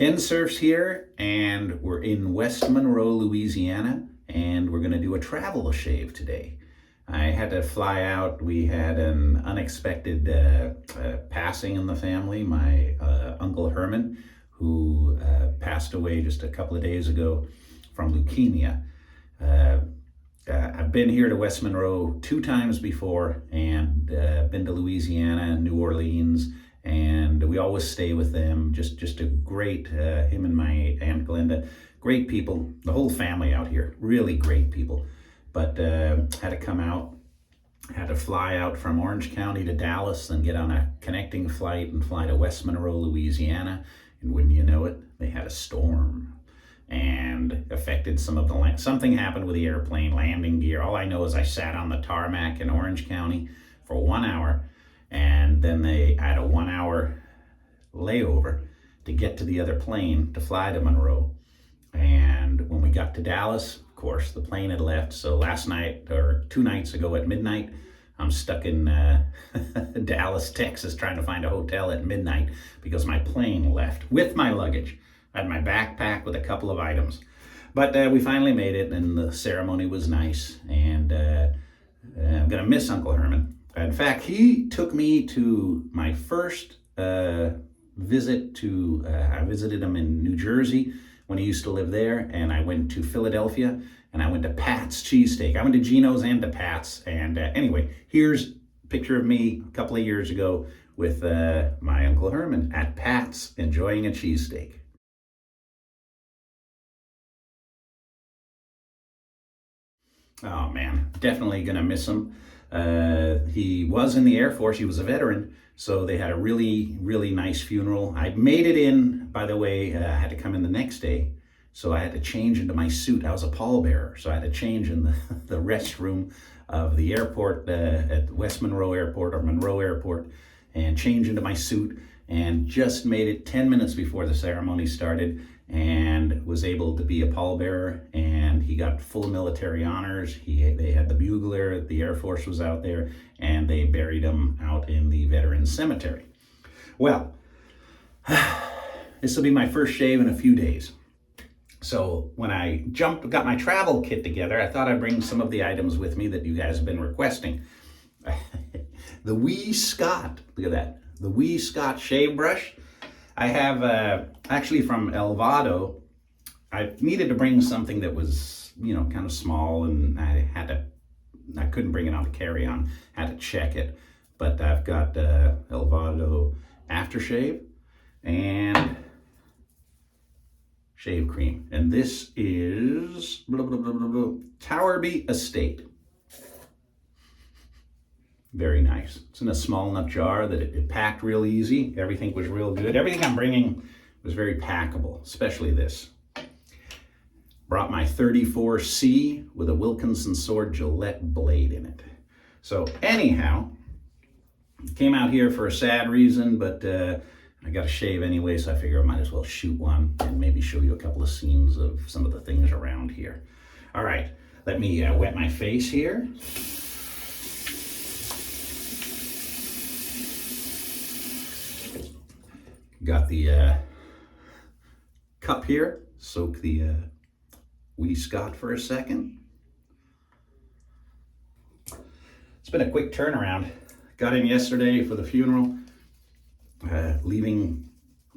Kensurfs here, and we're in West Monroe, Louisiana, and we're going to do a travel shave today. I had to fly out. We had an unexpected passing in the family. My Uncle Herman, who passed away just a couple of days ago from leukemia. I've been here to West Monroe 2 times before, and been to Louisiana, New Orleans, and we always stay with them. Just a great, him and my Aunt Glenda, great people. The whole family out here, really great people. But had to come out, had to fly out from Orange County to Dallas, then get on a connecting flight and fly to West Monroe, Louisiana. And wouldn't you know it, they had a storm and affected some of the land. Something happened with the airplane landing gear. All I know is I sat on the tarmac in Orange County for 1 hour, and then they had a 1 hour layover to get to the other plane to fly to Monroe. And when we got to Dallas, of course, the plane had left. So last night, or 2 nights ago at midnight, I'm stuck in Dallas, Texas, trying to find a hotel at midnight because my plane left with my luggage. I had my backpack with a couple of items. But we finally made it, and the ceremony was nice. And I'm going to miss Uncle Herman. In fact, he took me to my first visit to, I visited him in New Jersey when he used to live there, and I went to Philadelphia, and I went to Pat's Cheesesteak. I went to Geno's and to Pat's, and anyway, here's a picture of me a couple of years ago with my Uncle Herman at Pat's enjoying a cheesesteak. Oh man, definitely gonna miss him. He was in the Air Force, he was a veteran, so they had a really, really nice funeral. I made it in, by the way, I had to come in the next day, so I had to change into my suit. I was a pallbearer, so I had to change in the restroom of the airport, at West Monroe Airport, or Monroe Airport, and change into my suit, and just made it 10 minutes before the ceremony started, and was able to be a pallbearer, and he got full military honors. They had the bugler, the Air Force was out there, and they buried him out in the Veterans Cemetery. Well, this will be my first shave in a few days. So when I got my travel kit together, I thought I'd bring some of the items with me that you guys have been requesting. The Wee Scot, look at that, the Wee Scot shave brush. I have, actually from Elvado, I needed to bring something that was, you know, kind of small, and I couldn't bring it on the carry-on, had to check it. But I've got Elvado Aftershave and shave cream. And this is Towerby Estate. Very nice. It's in a small enough jar that it packed real easy. Everything was real good. Everything I'm bringing was very packable, especially this. Brought my 34C with a Wilkinson sword Gillette blade in it. So anyhow, came out here for a sad reason, but I got to shave anyway, so I figure I might as well shoot one and maybe show you a couple of scenes of some of the things around here. All right, let me wet my face here. Got the cup here, soak the Wee Scot for a second. It's been a quick turnaround. Got in yesterday for the funeral, leaving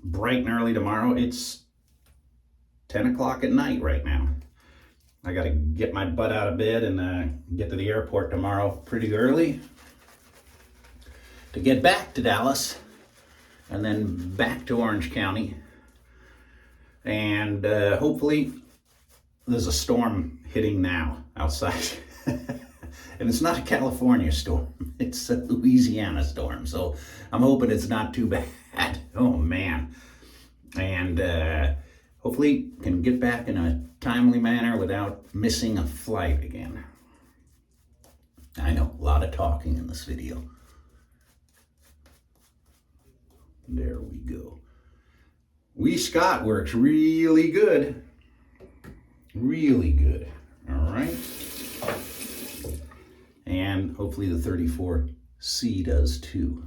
bright and early tomorrow. It's 10 o'clock at night right now. I gotta get my butt out of bed and get to the airport tomorrow pretty early to get back to Dallas, and then back to Orange County. And hopefully there's a storm hitting now outside. And it's not a California storm, it's a Louisiana storm. So I'm hoping it's not too bad. Oh man. And hopefully can get back in a timely manner without missing a flight again. I know, a lot of talking in this video. There we go. Wee Scot works really good. Really good. All right. And hopefully the 34C does too.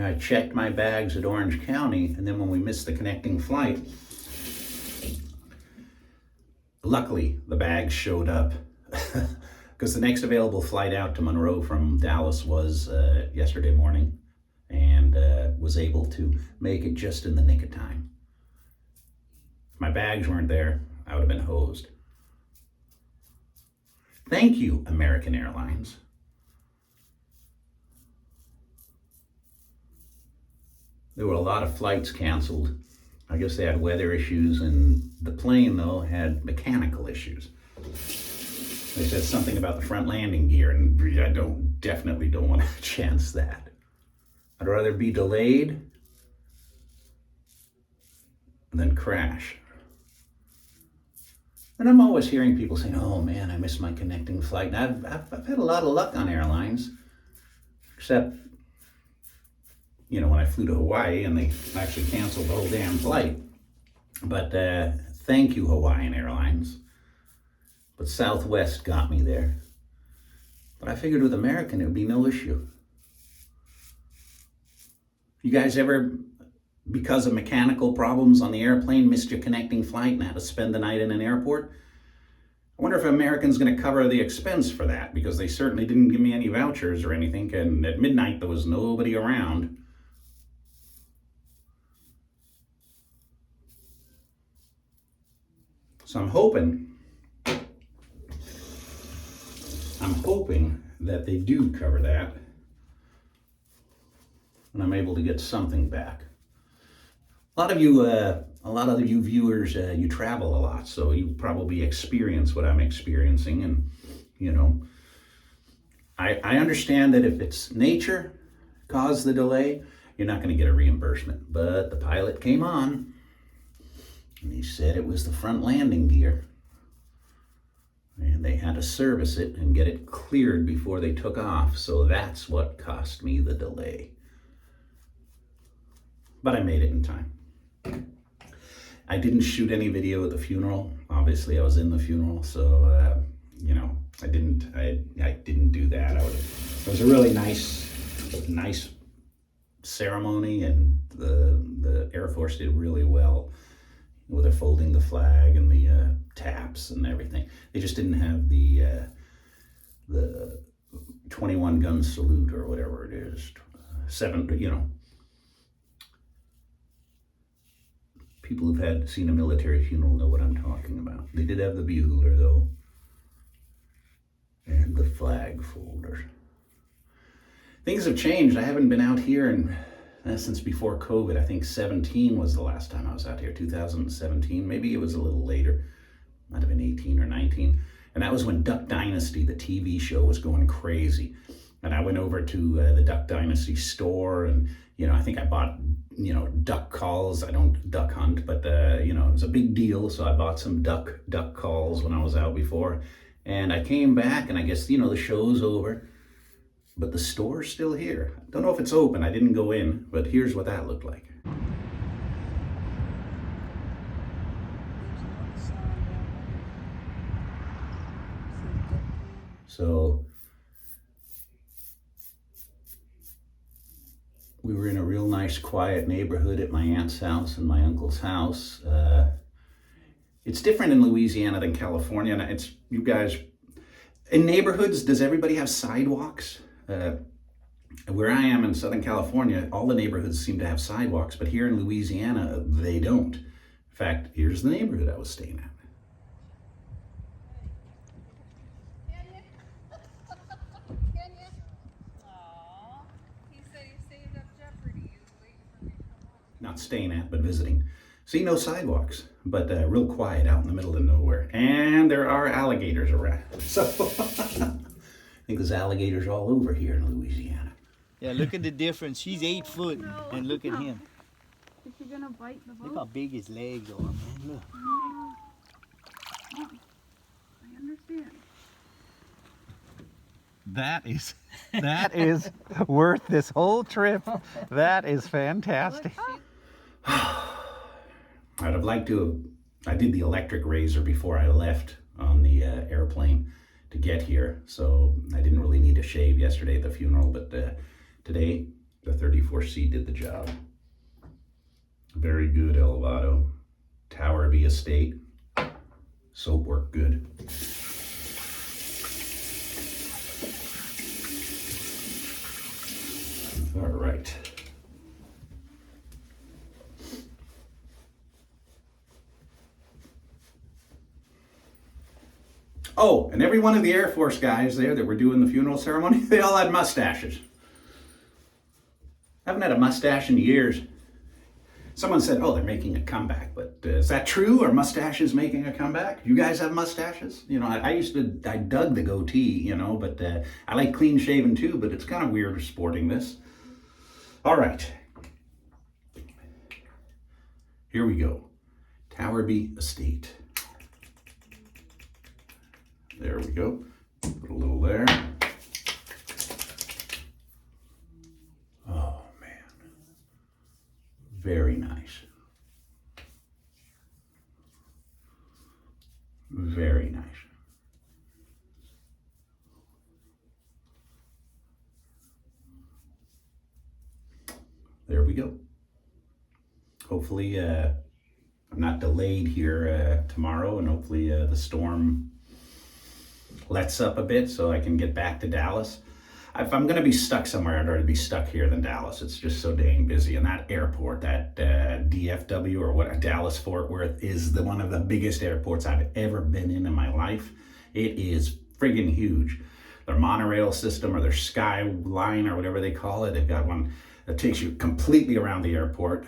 I checked my bags at Orange County, and then when we missed the connecting flight, luckily the bags showed up because the next available flight out to Monroe from Dallas was yesterday morning, and was able to make it just in the nick of time. If my bags weren't there, I would have been hosed. Thank you, American Airlines. There were a lot of flights canceled. I guess they had weather issues, and the plane, though, had mechanical issues. They said something about the front landing gear, and I definitely don't want to chance that. I'd rather be delayed than crash. And I'm always hearing people saying, oh man, I missed my connecting flight. And I've had a lot of luck on airlines, except, you know, when I flew to Hawaii and they actually canceled the whole damn flight. But thank you, Hawaiian Airlines. But Southwest got me there. But I figured with American, it would be no issue. You guys ever, because of mechanical problems on the airplane, missed your connecting flight and had to spend the night in an airport? I wonder if American's going to cover the expense for that, because they certainly didn't give me any vouchers or anything, and at midnight there was nobody around. So I'm hoping that they do cover that, and I'm able to get something back. A lot of you viewers, you travel a lot, so you probably experience what I'm experiencing, and you know, I understand that if it's nature caused the delay, you're not going to get a reimbursement. But the pilot came on, and he said it was the front landing gear, and they had to service it and get it cleared before they took off. So that's what cost me the delay. But I made it in time. I didn't shoot any video at the funeral. Obviously, I was in the funeral, so you know, I didn't do that. It was a really nice ceremony, and the Air Force did really well with their folding the flag and the taps and everything. They just didn't have the 21 gun salute or whatever it is. You know. People who've seen a military funeral know what I'm talking about. They did have the bugler, though, and the flag folders. Things have changed. I haven't been out here since before COVID. I think 17 was the last time I was out here, 2017. Maybe it was a little later. Might have been 18 or 19. And that was when Duck Dynasty, the TV show, was going crazy. And I went over to the Duck Dynasty store, and you know, I think I bought, you know, duck calls. I don't duck hunt, but you know, it was a big deal. So I bought some duck calls when I was out before. And I came back, and I guess, you know, the show's over, but the store's still here. Don't know if it's open. I didn't go in, but here's what that looked like. So we were in a real nice, quiet neighborhood at my aunt's house and my uncle's house. It's different in Louisiana than California. And it's, you guys, in neighborhoods, does everybody have sidewalks? Where I am in Southern California, all the neighborhoods seem to have sidewalks, but here in Louisiana, they don't. In fact, here's the neighborhood I was staying at. Not staying at, but visiting. See, no sidewalks, but real quiet out in the middle of nowhere. And there are alligators around. So I think there's alligators all over here in Louisiana. Yeah, look at the difference. She's 8 foot, and look at him. Is she gonna bite the boat? Look how big his legs are, man. Look. I understand. That is worth this whole trip. That is fantastic. I'd have liked to have, I did the electric razor before I left on the airplane to get here, so I didn't really need to shave yesterday at the funeral, but today, The 34C did the job. Very good, Elvado Towerby Estate. Soap worked good. All right. Oh, and every one of the Air Force guys there that were doing the funeral ceremony, they all had mustaches. I haven't had a mustache in years. Someone said, oh, they're making a comeback, but is that true? Are mustaches making a comeback? You guys have mustaches? You know, I dug the goatee, you know, but I like clean shaven too, but it's kind of weird sporting this. All right. Here we go. Towerby Estate. There we go. Put a little there. Oh, man. Very nice. Very nice. There we go. Hopefully, I'm not delayed here tomorrow, and hopefully the storm lets up a bit so I can get back to Dallas. If I'm going to be stuck somewhere, I'd rather be stuck here than Dallas. It's just so dang busy. And that airport, that DFW or what, Dallas Fort Worth, is one of the biggest airports I've ever been in my life. It is friggin' huge. Their monorail system or their skyline or whatever they call it, they've got one that takes you completely around the airport.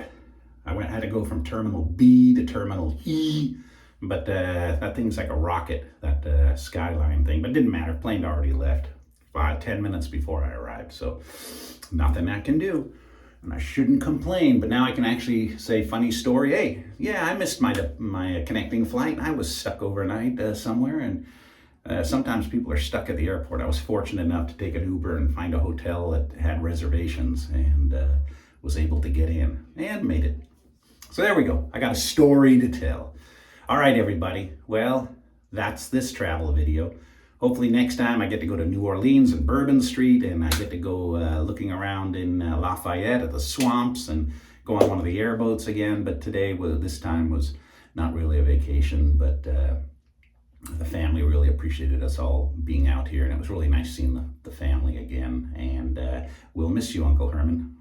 I had to go from Terminal B to Terminal E. But that thing's like a rocket, that skyline thing. But it didn't matter, plane already left 10 minutes before I arrived. So nothing I can do. And I shouldn't complain, but now I can actually say funny story. Hey, yeah, I missed my connecting flight. I was stuck overnight somewhere, and sometimes people are stuck at the airport. I was fortunate enough to take an Uber and find a hotel that had reservations, and was able to get in and made it. So there we go. I got a story to tell. All right, everybody. Well, that's this travel video. Hopefully next time I get to go to New Orleans and Bourbon Street, and I get to go looking around in Lafayette at the swamps and go on one of the airboats again. But today, this time was not really a vacation, but the family really appreciated us all being out here, and it was really nice seeing the family again. And we'll miss you, Uncle Herman.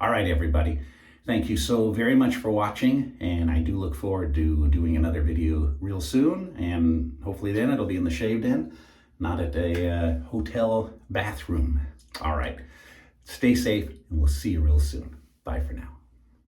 All right, everybody. Thank you so very much for watching, and I do look forward to doing another video real soon, and hopefully then it'll be in the shave den, not at a hotel bathroom. All right, stay safe, and we'll see you real soon. Bye for now.